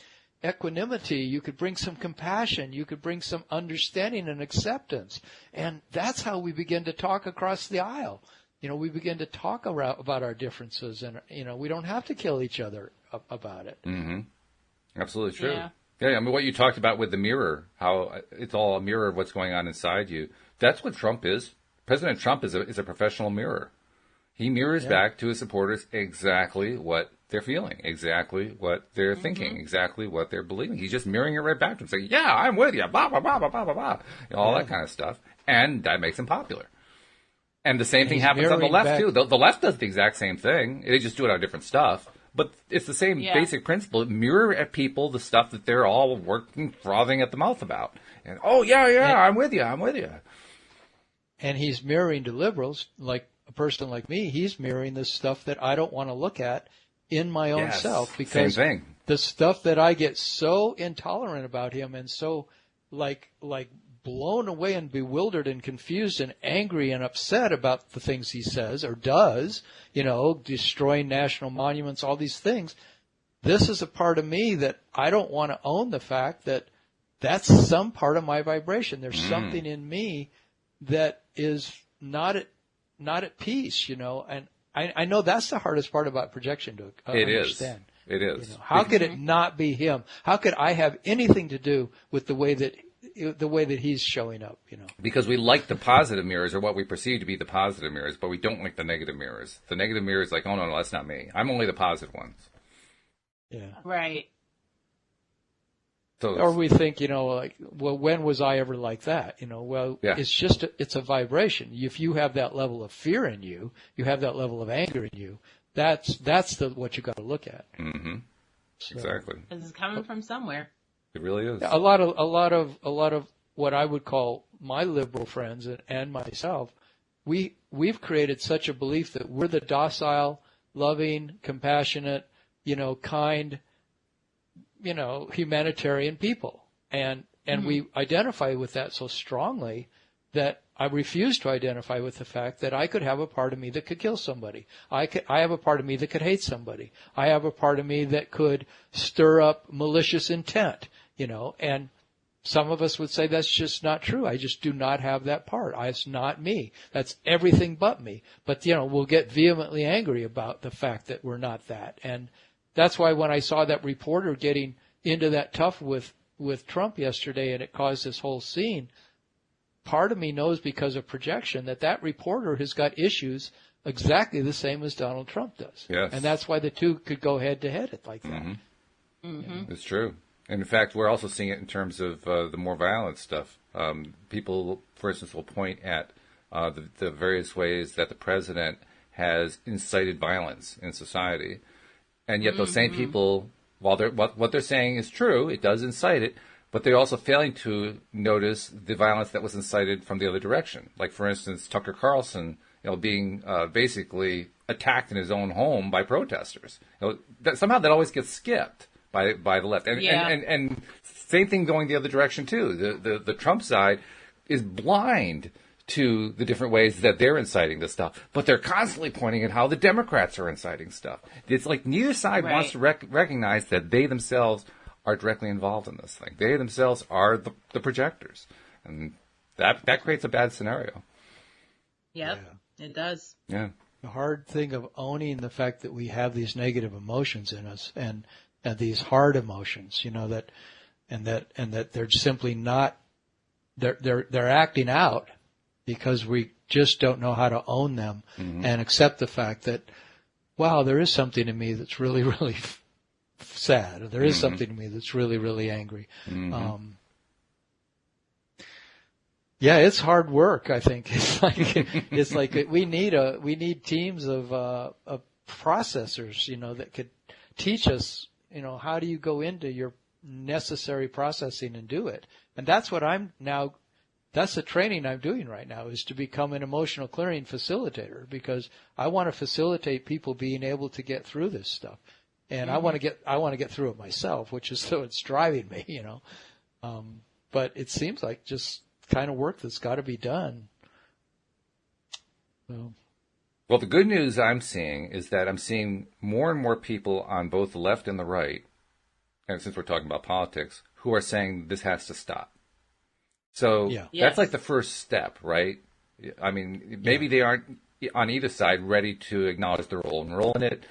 equanimity. You could bring some compassion. You could bring some understanding and acceptance. And that's how we begin to talk across the aisle. We begin to talk about our differences, and, we don't have to kill each other about it. Mm-hmm. Absolutely true. Yeah, I mean, what you talked about with the mirror, how it's all a mirror of what's going on inside you. That's what Trump is. President Trump is a professional mirror. He mirrors back to his supporters exactly what they're feeling, exactly what they're thinking, exactly what they're believing. He's just mirroring it right back to them, saying, yeah, I'm with you, blah, blah, blah, blah, blah, blah, blah, all that kind of stuff. And that makes him popular. And the same thing happens on the left, too. The left does the exact same thing. They just do it on different stuff. But it's the same basic principle. Mirror at people the stuff that they're all working, frothing at the mouth about. And, I'm with you. And he's mirroring to liberals, like a person like me. He's mirroring the stuff that I don't want to look at in my own self. Because same thing. The stuff that I get so intolerant about him and so like blown away and bewildered and confused and angry and upset about the things he says or does, destroying national monuments, all these things. This is a part of me that I don't want to own the fact that that's some part of my vibration. There's something in me that is not at peace, and I know that's the hardest part about projection to understand. It is. How could it not be him? How could I have anything to do with the way that he's showing up, Because we like the positive mirrors, or what we perceive to be the positive mirrors, but we don't like the negative mirrors. The negative mirrors, like, oh, no, that's not me. I'm only the positive ones. Yeah. Right. So, or we think, well, when was I ever like that? It's just, it's a vibration. If you have that level of fear in you, you have that level of anger in you, that's what you got to look at. Mm-hmm. Exactly. This is coming from somewhere. It really is. A lot of what I would call my liberal friends and myself, we've created such a belief that we're the docile, loving, compassionate, kind, humanitarian people. And we identify with that so strongly that I refuse to identify with the fact that I could have a part of me that could kill somebody. I have a part of me that could hate somebody. I have a part of me that could stir up malicious intent, and some of us would say that's just not true. I just do not have that part. It's not me. That's everything but me. But, we'll get vehemently angry about the fact that we're not that. And that's why when I saw that reporter getting into that tough with Trump yesterday and it caused this whole scene, part of me knows because of projection that reporter has got issues exactly the same as Donald Trump does. Yes. And that's why the two could go head to head like that. Mm-hmm. Mm-hmm. It's true. And in fact, we're also seeing it in terms of the more violent stuff. People, for instance, will point at the various ways that the president has incited violence in society. And yet those same people, while what they're saying is true, it does incite it, but they're also failing to notice the violence that was incited from the other direction. Like, for instance, Tucker Carlson, being basically attacked in his own home by protesters. Somehow that always gets skipped by the left. And same thing going the other direction, too. The Trump side is blind to the different ways that they're inciting this stuff, but they're constantly pointing at how the Democrats are inciting stuff. It's like neither side wants to recognize that they themselves are directly involved in this thing. They themselves are the projectors. And that creates a bad scenario. Yep, it does. Yeah. The hard thing of owning the fact that we have these negative emotions in us and these hard emotions, that they're simply not, they're acting out because we just don't know how to own them and accept the fact that, wow, there is something in me that's really, really sad. Or there is something in me that's really, really angry. It's hard work. I think it's like we need teams of processors, that could teach us, how do you go into your necessary processing and do it. And that's what that's the training I'm doing right now, is to become an emotional clearing facilitator, because I want to facilitate people being able to get through this stuff. And I want to get through it myself, which is so it's driving me, but it seems like just kind of work that's got to be done. So. Well, the good news I'm seeing is that I'm seeing more and more people on both the left and the right, and since we're talking about politics, who are saying this has to stop. So that's like the first step, right? I mean, maybe they aren't on either side ready to acknowledge their role in it,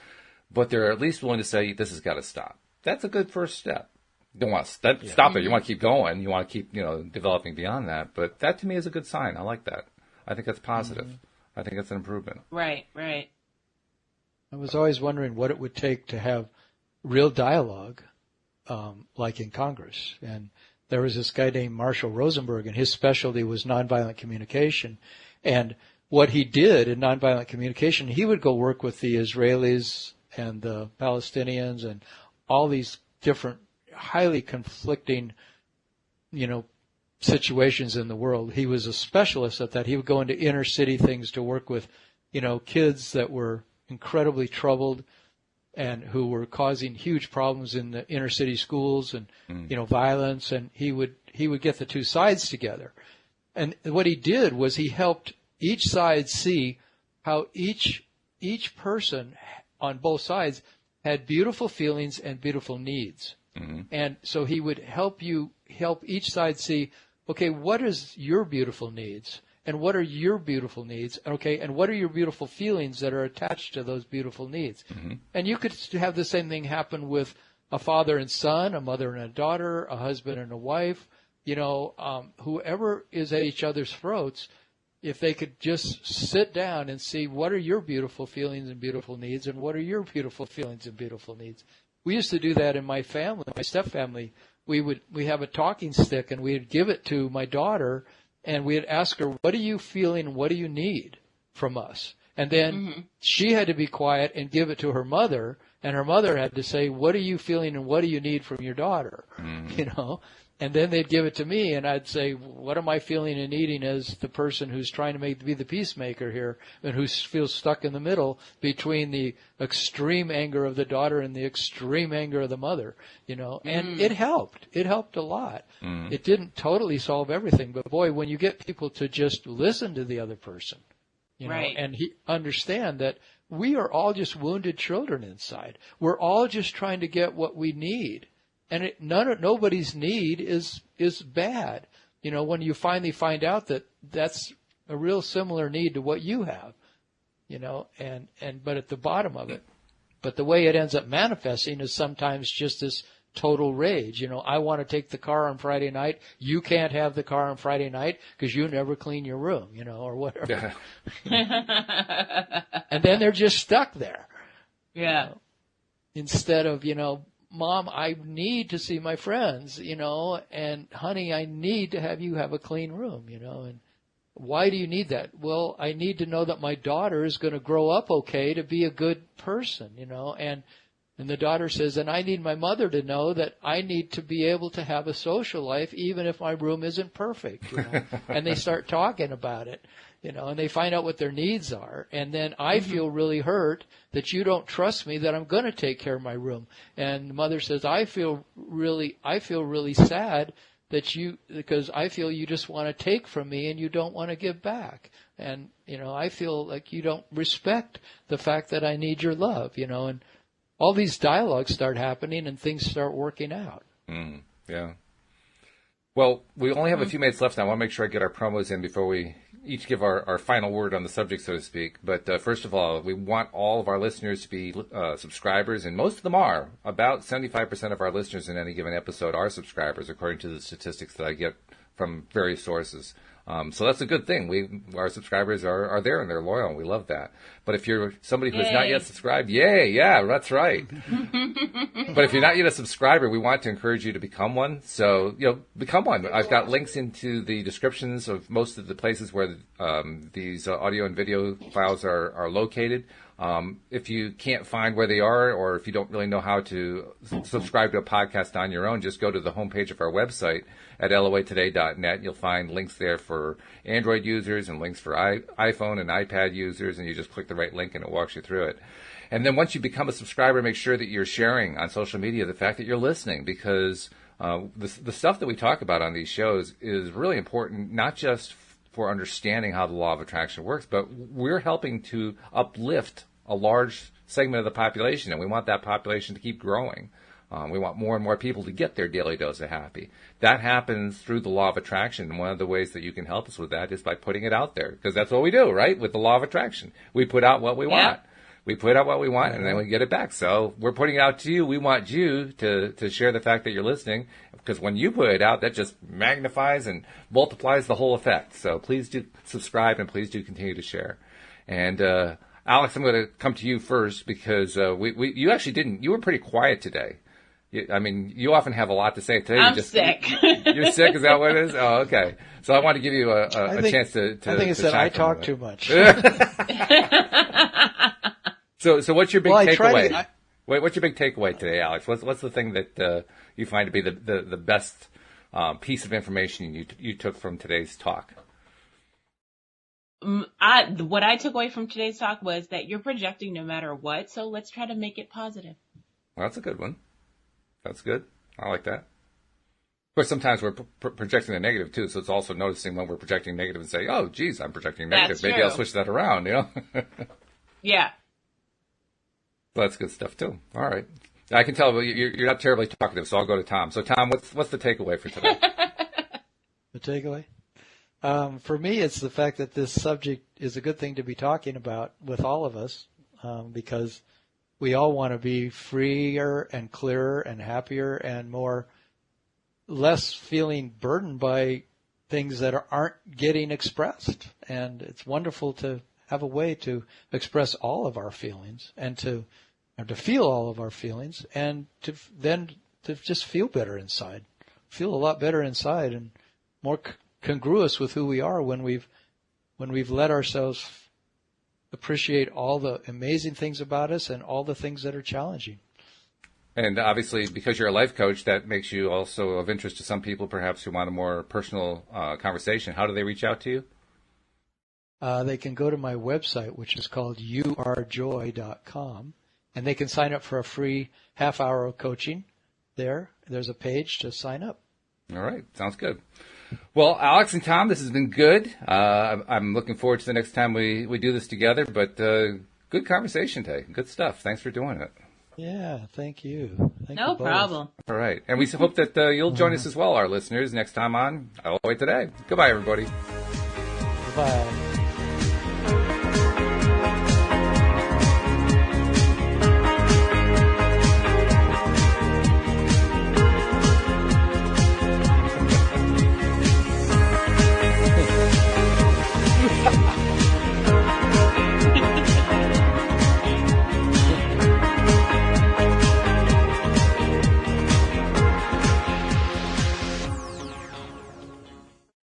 but they're at least willing to say this has got to stop. That's a good first step. You don't want to stop it. You want to keep going. You want to keep, developing beyond that. But that to me is a good sign. I like that. I think that's positive. I think that's an improvement. Right. I was always wondering what it would take to have real dialogue, like in Congress. And there was this guy named Marshall Rosenberg, and his specialty was nonviolent communication. And what he did in nonviolent communication, he would go work with the Israelis and the Palestinians and all these different highly conflicting, situations in the world. He was a specialist at that. He would go into inner city things to work with, kids that were incredibly troubled and who were causing huge problems in the inner city schools and, violence. And he would get the two sides together. And what he did was he helped each side see how each person on both sides had beautiful feelings and beautiful needs. And so he would help each side see, okay, what is your beautiful needs? And what are your beautiful needs? Okay, and what are your beautiful feelings that are attached to those beautiful needs? And you could have the same thing happen with a father and son, a mother and a daughter, a husband and a wife, whoever is at each other's throats. If they could just sit down and see what are your beautiful feelings and beautiful needs, and what are your beautiful feelings and beautiful needs. We used to do that in my family, my stepfamily. We have a talking stick, and we'd give it to my daughter, and we'd ask her, what are you feeling? What do you need from us? And then she had to be quiet and give it to her mother, and her mother had to say, what are you feeling and what do you need from your daughter? You know? And then they'd give it to me, and I'd say, what am I feeling and needing as the person who's trying to be the peacemaker here and who feels stuck in the middle between the extreme anger of the daughter and the extreme anger of the mother, you know? And it helped. It helped a lot. It didn't totally solve everything, but boy, when you get people to just listen to the other person, you know, and understand that we are all just wounded children inside. We're all just trying to get what we need. And nobody's need is bad. You know, when you finally find out that that's a real similar need to what you have, you know, but at the bottom of it, but the way it ends up manifesting is sometimes just this total rage. You know, I want to take the car on Friday night. You can't have the car on Friday night because you never clean your room, you know, or whatever. And then they're just stuck there. Yeah. You know, instead of, you know, Mom, I need to see my friends, you know, and honey, I need to have you have a clean room, you know, and why do you need that? Well, I need to know that my daughter is going to grow up okay to be a good person, you know, and the daughter says, and I need my mother to know that I need to be able to have a social life even if my room isn't perfect, you know, and they start talking about it. You know, and they find out what their needs are. And then I feel really hurt that you don't trust me that I'm going to take care of my room. And the mother says, I feel really sad that because I feel you just want to take from me and you don't want to give back. And, you know, I feel like you don't respect the fact that I need your love, you know, and all these dialogues start happening and things start working out. Yeah. Well, we only have a few minutes left. I want to make sure I get our promos in before we each give our final word on the subject, so to speak. But first of all, we want all of our listeners to be subscribers, and most of them are. About 75% of our listeners in any given episode are subscribers, according to the statistics that I get from various sources. So that's a good thing. Our subscribers are there and they're loyal, and we love that. But if you're somebody who has not yet subscribed, yay, yeah, that's right. But if you're not yet a subscriber, we want to encourage you to become one. So, you know, become one. I've got links into the descriptions of most of the places where these audio and video files are located. If you can't find where they are, or if you don't really know how to subscribe to a podcast on your own, just go to the homepage of our website at loatoday.net. You'll find links there for Android users and links for iPhone and iPad users, and you just click the right link and it walks you through it. And then once you become a subscriber, make sure that you're sharing on social media the fact that you're listening, because the stuff that we talk about on these shows is really important, not just for understanding how the law of attraction works, but we're helping to uplift a large segment of the population, and we want that population to keep growing. We want more and more people to get their daily dose of happy. That happens through the law of attraction, and one of the ways that you can help us with that is by putting it out there, because that's what we do, right? With the law of attraction, we put out what we want. We put out what we want, and then we get it back. So we're putting it out to you. We want you to share the fact that you're listening, because when you put it out, that just magnifies and multiplies the whole effect. So please do subscribe, and please do continue to share. And Alex, I'm going to come to you first, because you actually didn't. You were pretty quiet today. I mean, you often have a lot to say today. I'm sick. You're sick? Is that what it is? Oh, okay. So I want to give you a chance to I think it's that I talk too much. So what's your big takeaway? What's your big takeaway today, Alex? What's the thing that you find to be the best piece of information you took from today's talk? What I took away from today's talk was that you're projecting no matter what, so let's try to make it positive. Well, that's a good one. That's good. I like that. Of course, sometimes we're projecting the negative, too, so it's also noticing when we're projecting negative and say, oh, geez, I'm projecting negative. Maybe I'll switch that around, you know? Yeah. Well, that's good stuff, too. All right. I can tell you're not terribly talkative, so I'll go to Tom. So, Tom, what's the takeaway for today? The takeaway? For me, it's the fact that this subject is a good thing to be talking about with all of us, because we all want to be freer and clearer and happier and less feeling burdened by things that aren't getting expressed. And it's wonderful to have a way to express all of our feelings and to feel all of our feelings, and to just feel better inside, feel a lot better inside, and more congruous with who we are when we've let ourselves appreciate all the amazing things about us and all the things that are challenging. And obviously, because you're a life coach, that makes you also of interest to some people, perhaps, who want a more personal conversation. How do they reach out to you? They can go to my website, which is called youarejoy.com, and they can sign up for a free half-hour of coaching there. There's a page to sign up. All right. Sounds good. Well, Alex and Tom, this has been good. I'm looking forward to the next time we do this together, but good conversation today. Good stuff. Thanks for doing it. Yeah, thank you. No problem. All right. And we hope that you'll join us as well, our listeners, next time on LOA Today. Goodbye, everybody. Bye.